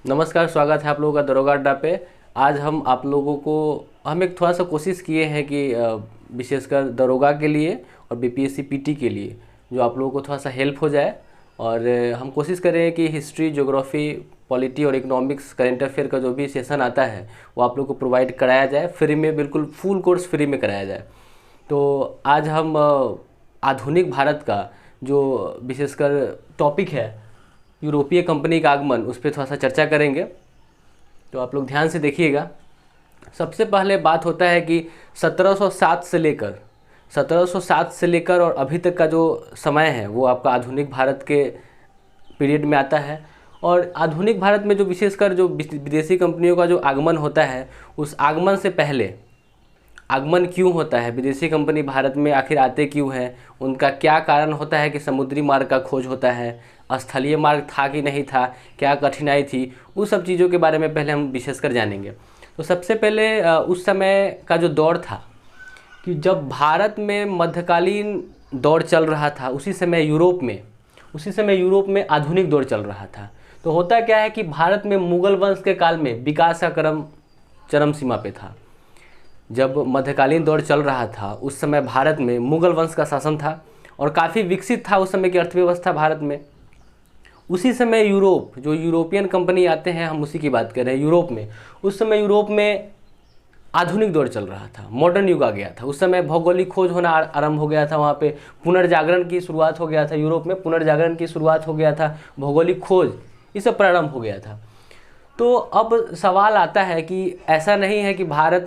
नमस्कार, स्वागत है आप लोगों का दरोगा अड्डा पे। आज हम एक थोड़ा सा कोशिश किए हैं कि विशेषकर दरोगा के लिए और बीपीएससी पीटी के लिए जो आप लोगों को थोड़ा सा हेल्प हो जाए। और हम कोशिश करें कि हिस्ट्री, ज्योग्राफी, पॉलिटी और इकोनॉमिक्स, करेंट अफेयर का जो भी सेशन आता है वो आप लोग को प्रोवाइड कराया जाए फ्री में, बिल्कुल फुल कोर्स फ्री में कराया जाए। तो आज हम आधुनिक भारत का जो विशेषकर टॉपिक है, यूरोपीय कंपनी का आगमन, उस पर थोड़ा सा चर्चा करेंगे। तो आप लोग ध्यान से देखिएगा। सबसे पहले बात होता है कि 1707 से लेकर और अभी तक का जो समय है वो आपका आधुनिक भारत के पीरियड में आता है। और आधुनिक भारत में जो विशेषकर जो विदेशी कंपनियों का जो आगमन होता है, उस आगमन से पहले आगमन क्यों होता है, विदेशी कंपनी भारत में आखिर आते क्यों हैं, उनका क्या कारण होता है कि समुद्री मार्ग का खोज होता है, स्थलीय मार्ग था कि नहीं था, क्या कठिनाई थी, उस सब चीज़ों के बारे में पहले हम विशेषकर जानेंगे। तो सबसे पहले उस समय का जो दौर था कि जब भारत में मध्यकालीन दौर चल रहा था, उसी समय यूरोप में आधुनिक दौर चल रहा था। तो होता क्या है कि भारत में मुगल वंश के काल में विकास का क्रम चरम सीमा पे था। जब मध्यकालीन दौर चल रहा था उस समय भारत में मुगल वंश का शासन था और काफ़ी विकसित था उस समय की अर्थव्यवस्था भारत में। उसी समय जो यूरोपियन कंपनी आते हैं, हम उसी की बात कर रहे हैं। उस समय यूरोप में आधुनिक दौर चल रहा था, मॉडर्न युग आ गया था। उस समय भौगोलिक खोज होना आरंभ हो गया था, वहाँ पे पुनर्जागरण की शुरुआत हो गया था, यूरोप में पुनर्जागरण की शुरुआत हो गया था, भौगोलिक खोज ये सब प्रारंभ हो गया था। तो अब सवाल आता है कि ऐसा नहीं है कि भारत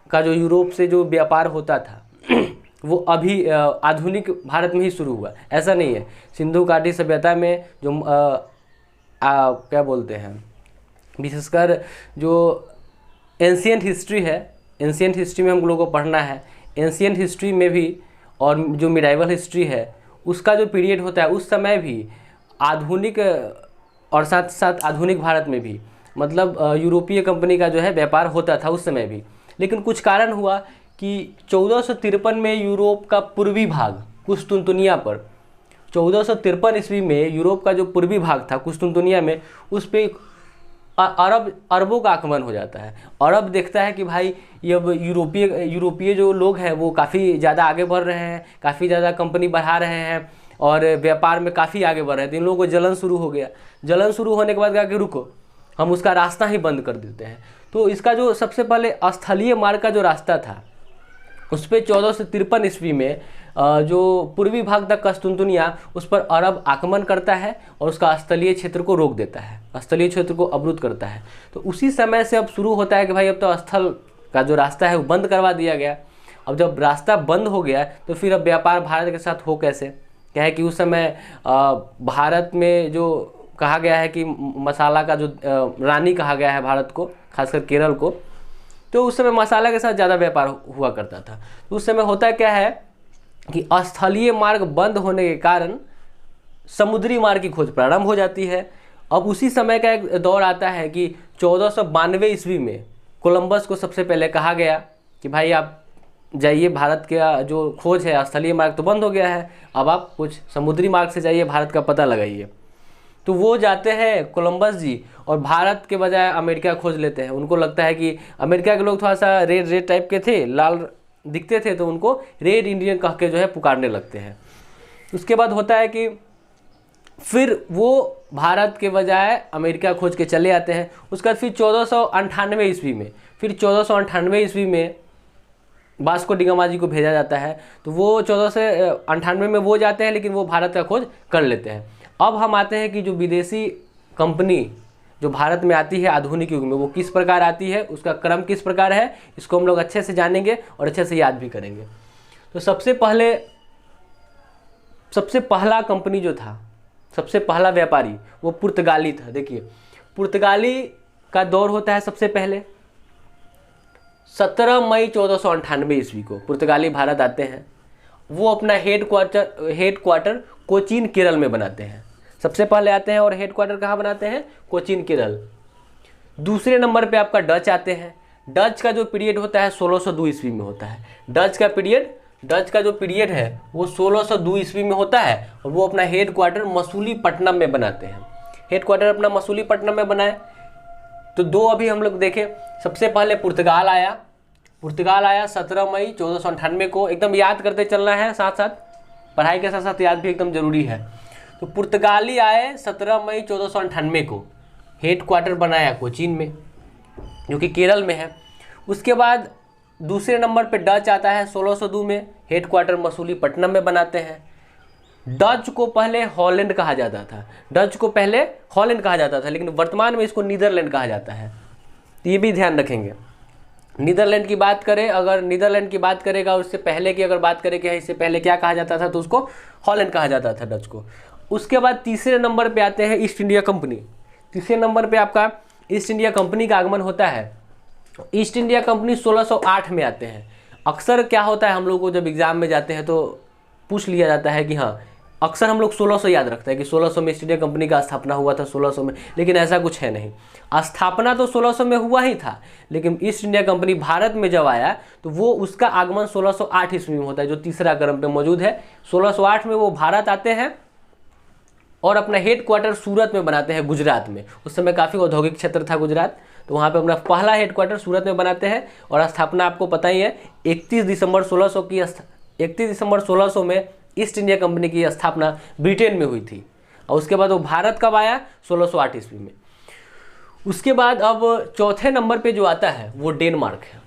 का जो यूरोप से जो व्यापार होता था वो अभी आधुनिक भारत में ही शुरू हुआ, ऐसा नहीं है। सिंधु घाटी सभ्यता में जो क्या बोलते हैं, विशेषकर जो एंशियंट हिस्ट्री है, एंशियंट हिस्ट्री में हम लोगों को पढ़ना है। एंशियंट हिस्ट्री में भी और जो मिडाइवल हिस्ट्री है उसका जो पीरियड होता है, उस समय भी आधुनिक और साथ साथ आधुनिक भारत में भी मतलब यूरोपीय कंपनी का जो है व्यापार होता था उस समय भी। लेकिन कुछ कारण हुआ कि 1453 में यूरोप का पूर्वी भाग कुस्तुनतुनिया पर, 1453 ईस्वी में यूरोप का जो पूर्वी भाग था कुस्तुनतुनिया में, उस पर अरबों का आगमन हो जाता है। अरब देखता है कि भाई ये अब यूरोपीय जो लोग हैं वो काफ़ी ज़्यादा आगे बढ़ रहे हैं, काफ़ी ज़्यादा कंपनी बढ़ा रहे हैं और व्यापार में काफ़ी आगे बढ़ रहे हैं। तो इन लोगों को जलन शुरू हो गया। जलन शुरू होने के बाद कहा कि रुको, हम उसका रास्ता ही बंद कर देते हैं। तो इसका जो सबसे पहले स्थलीय मार्ग का जो रास्ता था उस पर 1453 ईस्वी में जो पूर्वी भाग था कुस्तुनतुनिया, उस पर अरब आक्रमण करता है और उसका स्थलीय क्षेत्र को रोक देता है, स्थलीय क्षेत्र को अवरुद्ध करता है। तो उसी समय से अब शुरू होता है कि भाई अब तो स्थल का जो रास्ता है वो बंद करवा दिया गया। अब जब रास्ता बंद हो गया तो फिर अब व्यापार भारत के साथ हो कैसे, क्या है कि उस समय भारत में जो कहा गया है कि मसाला का जो रानी कहा गया है भारत को, खासकर केरल को, तो उस समय मसाला के साथ ज़्यादा व्यापार हुआ करता था। तो उस समय होता क्या है कि स्थलीय मार्ग बंद होने के कारण समुद्री मार्ग की खोज प्रारंभ हो जाती है। अब उसी समय का एक दौर आता है कि 1492 ईस्वी में कोलंबस को सबसे पहले कहा गया कि भाई आप जाइए, भारत का जो खोज है, स्थलीय मार्ग तो बंद हो गया है, अब आप कुछ समुद्री मार्ग से जाइए, भारत का पता लगाइए। तो वो जाते हैं कोलंबस जी और भारत के बजाय अमेरिका खोज लेते हैं। उनको लगता है कि अमेरिका के लोग थोड़ा सा रेड टाइप के थे, लाल दिखते थे, तो उनको रेड इंडियन कह के जो है पुकारने लगते हैं। उसके बाद होता है कि फिर वो भारत के बजाय अमेरिका खोज के चले आते हैं। उसके बाद फिर 1498 ईस्वी में वास्को डी गामा जी को भेजा जाता है। तो वो 1498 में वो जाते हैं, लेकिन वो भारत का खोज कर लेते हैं। अब हम आते हैं कि जो विदेशी कंपनी जो भारत में आती है आधुनिक युग में, वो किस प्रकार आती है, उसका क्रम किस प्रकार है, इसको हम लोग अच्छे से जानेंगे और अच्छे से याद भी करेंगे। तो सबसे पहला कंपनी जो था, सबसे पहला व्यापारी वो पुर्तगाली था। देखिए, पुर्तगाली का दौर होता है सबसे पहले 17 मई 1498 ईस्वी को पुर्तगाली भारत आते हैं। वो अपना हेड क्वार्टर कोचीन केरल में बनाते हैं। सबसे पहले आते हैं और हेड क्वार्टर कहाँ बनाते हैं, कोचीन केरल। दूसरे नंबर पे आपका डच आते हैं। डच का जो पीरियड होता है 1602 ईस्वी में होता है। डच का जो पीरियड है वो 1602 ईस्वी में होता है और वो अपना हेड क्वार्टर मसूलीपट्टनम में बनाते हैं। हेड क्वार्टर अपना मसूलीपट्टनम में बनाए। तो दो अभी हम लोग देखें। सबसे पहले पुर्तगाल आया। पुर्तगाल आया 17 मई 1498 को। एकदम याद करते चलना है, साथ साथ पढ़ाई के साथ साथ याद भी एकदम जरूरी है। तो पुर्तगाली आए 17 मई 1498 को। हेड क्वार्टर बनाया कोचीन में, जो कि केरल में है। उसके बाद दूसरे नंबर पे डच आता है 1602 में। हेड क्वार्टर मसूलीपट्टनम में बनाते हैं। डच को पहले हॉलैंड कहा जाता था, डच को पहले हॉलैंड कहा जाता था, लेकिन वर्तमान में इसको नीदरलैंड कहा जाता है। तो ये भी ध्यान रखेंगे। नीदरलैंड की बात करें, अगर नीदरलैंड की बात करेगा, उससे पहले की अगर बात करें कि इससे पहले क्या कहा जाता था, तो उसको हॉलैंड कहा जाता था, डच को। उसके बाद तीसरे नंबर पे आते हैं ईस्ट इंडिया कंपनी। तीसरे नंबर पे आपका ईस्ट इंडिया कंपनी का आगमन होता है। ईस्ट इंडिया कंपनी 1608 में आते हैं। अक्सर क्या होता है, हम लोग को जब एग्जाम में जाते हैं तो पूछ लिया जाता है कि हाँ, अक्सर हम लोग 1600 याद रखते हैं कि 1600 में ईस्ट इंडिया कंपनी का स्थापना हुआ था, 1600 में, लेकिन ऐसा कुछ है नहीं। स्थापना तो 1600 में हुआ ही था, लेकिन ईस्ट इंडिया कंपनी भारत में जब आया तो वो उसका आगमन 1608 ईस्वी में होता है, जो तीसरा क्रम पे मौजूद है। 1608 में वो भारत आते हैं और अपना हेड क्वार्टर सूरत में बनाते हैं, गुजरात में। उस समय काफ़ी औद्योगिक क्षेत्र था गुजरात, तो वहाँ पे अपना पहला हेड क्वार्टर सूरत में बनाते हैं। और स्थापना आपको पता ही है, 31 दिसंबर 1600 में ईस्ट इंडिया कंपनी की स्थापना ब्रिटेन में हुई थी। और उसके बाद वो भारत कब आया, 1608 ईस्वी में। उसके बाद अब चौथे नंबर पे जो आता है वो डेनमार्क है।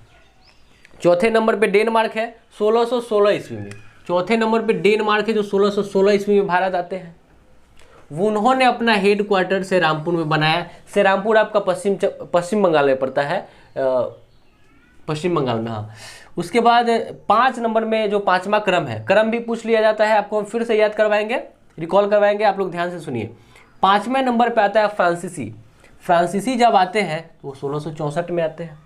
चौथे नंबर पे डेनमार्क है 1616 ईस्वी में। चौथे नंबर पे डेनमार्क है, जो 1616 ईस्वी में भारत आते हैं। वो उन्होंने अपना हेड क्वार्टर सेरामपुर में बनाया। सेरामपुर आपका पश्चिम बंगाल में पड़ता है, पश्चिम बंगाल में, हाँ। उसके बाद 5 नंबर में जो 5वां क्रम है, क्रम भी पूछ लिया जाता है, आपको हम फिर से याद करवाएंगे, रिकॉल करवाएंगे, आप लोग ध्यान से सुनिए। 5वें नंबर पे आता है फ्रांसीसी। फ्रांसीसी जब आते हैं तो वो 1664 में आते हैं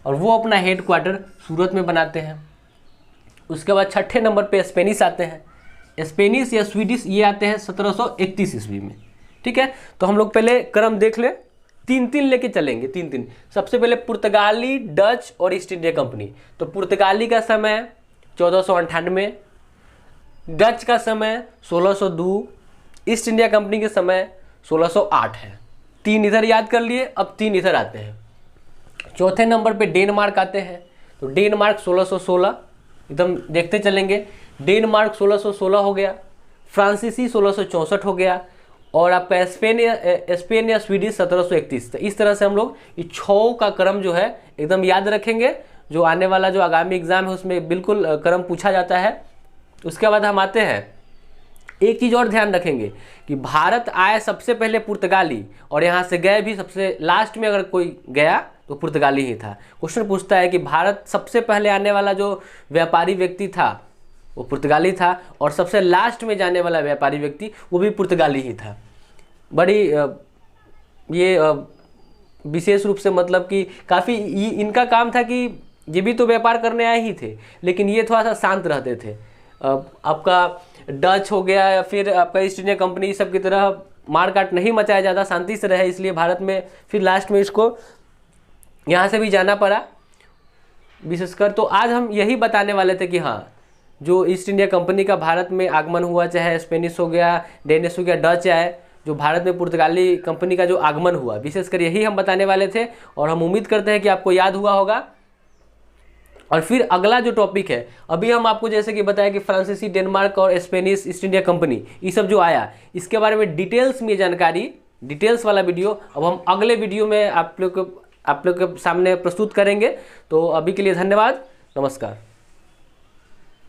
और वो अपना हेड क्वार्टर सूरत में बनाते हैं। उसके बाद 6ठे नंबर पे स्पेनिश आते हैं। स्पेनिश या स्वीडिश ये आते हैं 1731 ईस्वी में। ठीक है, तो हम लोग पहले क्रम देख ले, 3-3 लेके चलेंगे, 3-3। सबसे पहले पुर्तगाली, डच और ईस्ट इंडिया कंपनी। तो पुर्तगाली का समय 1498, डच का समय 1602, ईस्ट इंडिया कंपनी के समय 1608 है। 3 इधर याद कर लिए, अब 3 इधर आते हैं। चौथे नंबर पे डेनमार्क आते हैं। तो डेनमार्क 1616, एकदम देखते चलेंगे। डेनमार्क 1616 हो गया, फ्रांसीसी 1664 हो गया, और आपका स्पेन या स्वीडिश 1731। तो इस तरह से हम लोग ये 6 का क्रम जो है एकदम याद रखेंगे। जो आने वाला जो आगामी एग्जाम है उसमें बिल्कुल क्रम पूछा जाता है। उसके बाद हम आते हैं, एक चीज़ और ध्यान रखेंगे कि भारत आए सबसे पहले पुर्तगाली, और यहाँ से गए भी सबसे लास्ट में अगर कोई गया तो पुर्तगाली ही था। क्वेश्चन पूछता है कि भारत सबसे पहले आने वाला जो व्यापारी व्यक्ति था वो पुर्तगाली था, और सबसे लास्ट में जाने वाला व्यापारी व्यक्ति वो भी पुर्तगाली ही था। बड़ी ये विशेष रूप से, मतलब कि काफ़ी इनका काम था कि ये भी तो व्यापार करने आए ही थे, लेकिन ये थोड़ा सा शांत रहते थे। आपका डच हो गया या फिर आपका ईस्ट इंडिया कंपनी सब की तरह मारकाट नहीं मचाया जाता, शांति से रहे, इसलिए भारत में फिर लास्ट में इसको यहाँ से भी जाना पड़ा विशेषकर। तो आज हम यही बताने वाले थे कि हाँ, जो ईस्ट इंडिया कंपनी का भारत में आगमन हुआ, चाहे स्पेनिश हो गया, डेनिश हो गया, डच आए, जो भारत में पुर्तगाली कंपनी का जो आगमन हुआ, विशेषकर यही हम बताने वाले थे। और हम उम्मीद करते हैं कि आपको याद हुआ होगा। और फिर अगला जो टॉपिक है, अभी हम आपको जैसे कि बताया कि फ्रांसीसी, डेनमार्क और स्पेनिश, ईस्ट इंडिया कंपनी, ये सब जो आया, इसके बारे में डिटेल्स में जानकारी, डिटेल्स वाला वीडियो अब हम अगले वीडियो में आप लोग के सामने प्रस्तुत करेंगे। तो अभी के लिए धन्यवाद, नमस्कार।